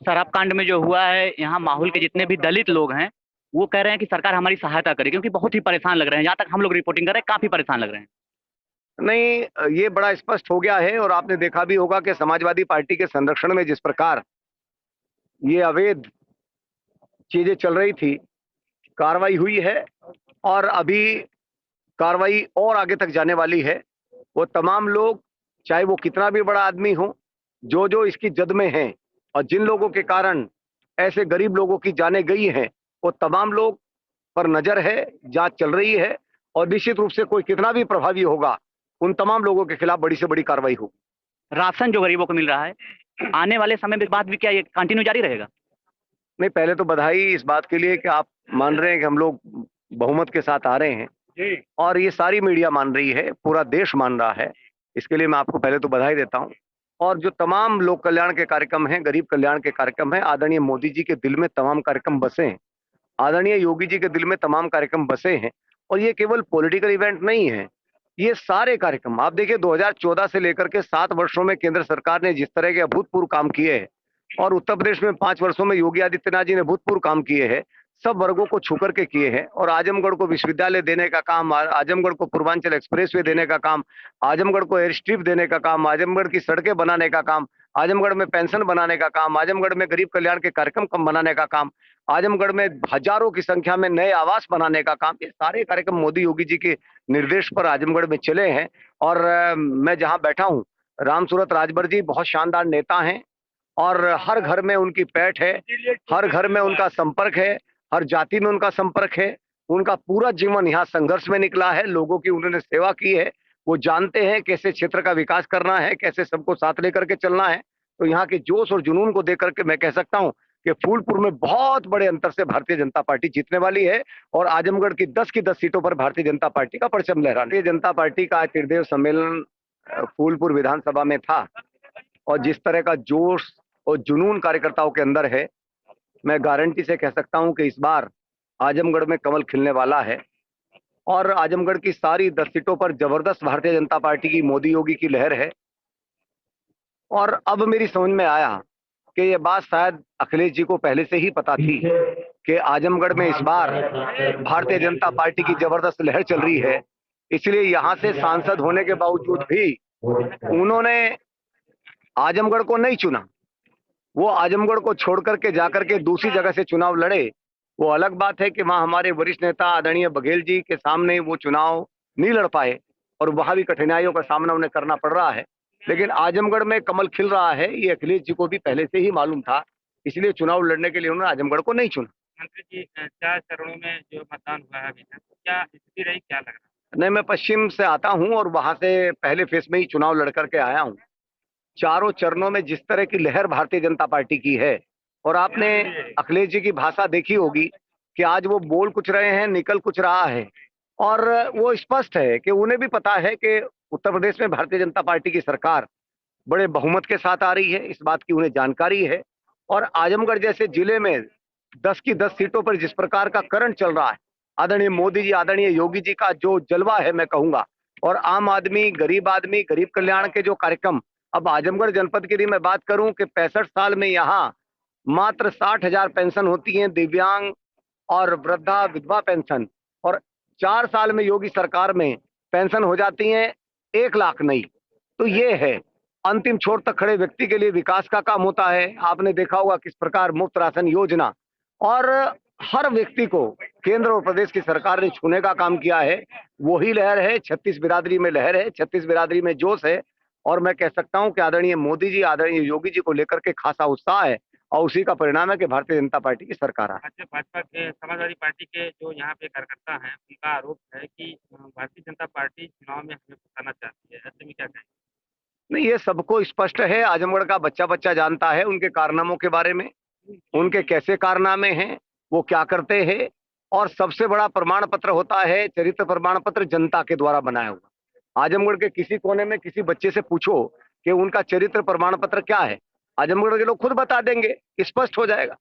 शराब कांड में जो हुआ है, यहाँ माहौल के जितने भी दलित लोग हैं वो कह रहे हैं कि सरकार हमारी सहायता करे, क्योंकि बहुत ही परेशान लग रहे हैं। जहाँ तक हम लोग रिपोर्टिंग कर रहे हैं, काफी परेशान लग रहे हैं। नहीं, ये बड़ा स्पष्ट हो गया है और आपने देखा भी होगा कि समाजवादी पार्टी के संरक्षण में जिस प्रकार ये अवैध चीजें चल रही थी, कार्रवाई हुई है और अभी कार्रवाई और आगे तक जाने वाली है। वो तमाम लोग, चाहे वो कितना भी बड़ा आदमी हो, जो जो इसकी जद में हैं और जिन लोगों के कारण ऐसे गरीब लोगों की जानें गई हैं, वो तमाम लोग पर नजर है, जांच चल रही है और निश्चित रूप से कोई कितना भी प्रभावी होगा, उन तमाम लोगों के खिलाफ बड़ी से बड़ी कार्रवाई होगी। राशन जो गरीबों को मिल रहा है, आने वाले समय में बाद भी क्या ये कंटिन्यू जारी रहेगा? नहीं, पहले तो बधाई इस बात के लिए कि आप मान रहे हैं कि हम लोग बहुमत के साथ आ रहे हैं और ये सारी मीडिया मान रही है, पूरा देश मान रहा है। इसके लिए मैं आपको पहले तो बधाई देता हूं। और जो तमाम लोक कल्याण के कार्यक्रम हैं, गरीब कल्याण के कार्यक्रम हैं, आदरणीय मोदी जी के दिल में तमाम कार्यक्रम बसे हैं, आदरणीय योगी जी के दिल में तमाम कार्यक्रम बसे हैं। और ये केवल पॉलिटिकल इवेंट नहीं है, ये सारे कार्यक्रम आप देखिए, 2014 से लेकर के 7 वर्षों में केंद्र सरकार ने जिस तरह के अभूतपूर्व काम किए हैं और उत्तर प्रदेश में 5 वर्षों में योगी आदित्यनाथ जी ने अभूतपूर्व काम किए हैं, सब वर्गों को छू करके किए हैं। और आजमगढ़ को विश्वविद्यालय देने का काम, आजमगढ़ को पूर्वांचल एक्सप्रेसवे देने का काम, आजमगढ़ को एयर स्ट्रिप देने का काम, आजमगढ़ की सड़कें बनाने का काम, आजमगढ़ में पेंशन बनाने का काम, आजमगढ़ में गरीब कल्याण के कार्यक्रम कम बनाने का काम, आजमगढ़ में हजारों की संख्या में नए आवास बनाने का काम, ये सारे कार्यक्रम मोदी योगी जी के निर्देश पर आजमगढ़ में चले हैं। और मैं जहां बैठा हूं, रामसूरत राजभर जी बहुत शानदार नेता हैं और हर घर में उनकी पैठ है, हर घर में उनका संपर्क है, हर जाति में उनका संपर्क है। उनका पूरा जीवन यहाँ संघर्ष में निकला है, लोगों की उन्होंने सेवा की है। वो जानते हैं कैसे क्षेत्र का विकास करना है, कैसे सबको साथ लेकर के चलना है। तो यहाँ के जोश और जुनून को देख करके मैं कह सकता हूँ कि फूलपुर में बहुत बड़े अंतर से भारतीय जनता पार्टी जीतने वाली है और आजमगढ़ की 10 सीटों पर भारतीय जनता पार्टी का परचम लहराना। भारतीय जनता पार्टी का आज त्रिदेव सम्मेलन फूलपुर विधानसभा में था और जिस तरह का जोश और जुनून कार्यकर्ताओं के अंदर है, मैं गारंटी से कह सकता हूं कि इस बार आजमगढ़ में कमल खिलने वाला है और आजमगढ़ की सारी 10 सीटों पर जबरदस्त भारतीय जनता पार्टी की, मोदी योगी की लहर है। और अब मेरी समझ में आया कि ये बात शायद अखिलेश जी को पहले से ही पता थी कि आजमगढ़ में इस बार भारतीय जनता पार्टी की जबरदस्त लहर चल रही है। इसलिए यहां से सांसद होने के बावजूद भी उन्होंने आजमगढ़ को नहीं चुना। वो आजमगढ़ को छोड़ करके जाकर के दूसरी जगह से चुनाव लड़े। वो अलग बात है कि वहां हमारे वरिष्ठ नेता आदरणीय बघेल जी के सामने वो चुनाव नहीं लड़ पाए और वहां भी कठिनाइयों का सामना उन्हें करना पड़ रहा है। लेकिन आजमगढ़ में कमल खिल रहा है, ये अखिलेश जी को भी पहले से ही मालूम था। इसलिए चुनाव लड़ने के लिए उन्होंने आजमगढ़ को नहीं चुना। मंत्री जी, 4 चरणों में जो मतदान हुआ है अभी तक, तो क्या स्थिति रही, क्या लग रहा है? नहीं, मैं पश्चिम से आता हूं और वहां से पहले फेस में ही चुनाव लड़ करके आया हूं। चारों चरणों में जिस तरह की लहर भारतीय जनता पार्टी की है, और आपने अखिलेश जी की भाषा देखी होगी कि आज वो बोल कुछ रहे हैं, निकल कुछ रहा है। और वो स्पष्ट है कि उन्हें भी पता है कि उत्तर प्रदेश में भारतीय जनता पार्टी की सरकार बड़े बहुमत के साथ आ रही है, इस बात की उन्हें जानकारी है। और आजमगढ़ जैसे जिले में 10 की 10 सीटों पर जिस प्रकार का करंट चल रहा है, आदरणीय मोदी जी, आदरणीय योगी जी का जो जलवा है मैं कहूंगा, और आम आदमी, गरीब कल्याण के जो कार्यक्रम, अब आजमगढ़ जनपद की यदि मैं बात करूं कि 65 साल में यहाँ मात्र 60,000 पेंशन होती है, दिव्यांग और वृद्धा विधवा पेंशन, और 4 साल में योगी सरकार में पेंशन हो जाती है 1 लाख नहीं। तो ये है, अंतिम छोर तक खड़े व्यक्ति के लिए विकास का काम होता है। आपने देखा होगा किस प्रकार मुफ्त राशन योजना, और हर व्यक्ति को केंद्र और प्रदेश की सरकार ने छूने का काम किया है। वही लहर है, 36 बिरादरी में लहर है, 36 बिरादरी में जोश है। और मैं कह सकता हूं कि आदरणीय मोदी जी, आदरणीय योगी जी को लेकर के खासा उत्साह है और उसी का परिणाम है कि भारतीय जनता पार्टी की सरकार है। अच्छा, भाजपा के, समाजवादी पार्टी के जो यहाँ पे कार्यकर्ता हैं, उनका आरोप है कि भारतीय जनता पार्टी चुनाव में हमें फंसाना चाहती है, ऐसे में क्या कहें? नहीं, ये सबको स्पष्ट है, आजमगढ़ का बच्चा बच्चा जानता है उनके कारनामों के बारे में, उनके कैसे कारनामे हैं, वो क्या करते हैं। और सबसे बड़ा प्रमाण पत्र होता है चरित्र प्रमाण पत्र, जनता के द्वारा बनाया हुआ। आजमगढ़ के किसी कोने में किसी बच्चे से पूछो कि उनका चरित्र प्रमाण पत्र क्या है, आजमगढ़ के लोग खुद बता देंगे, स्पष्ट हो जाएगा।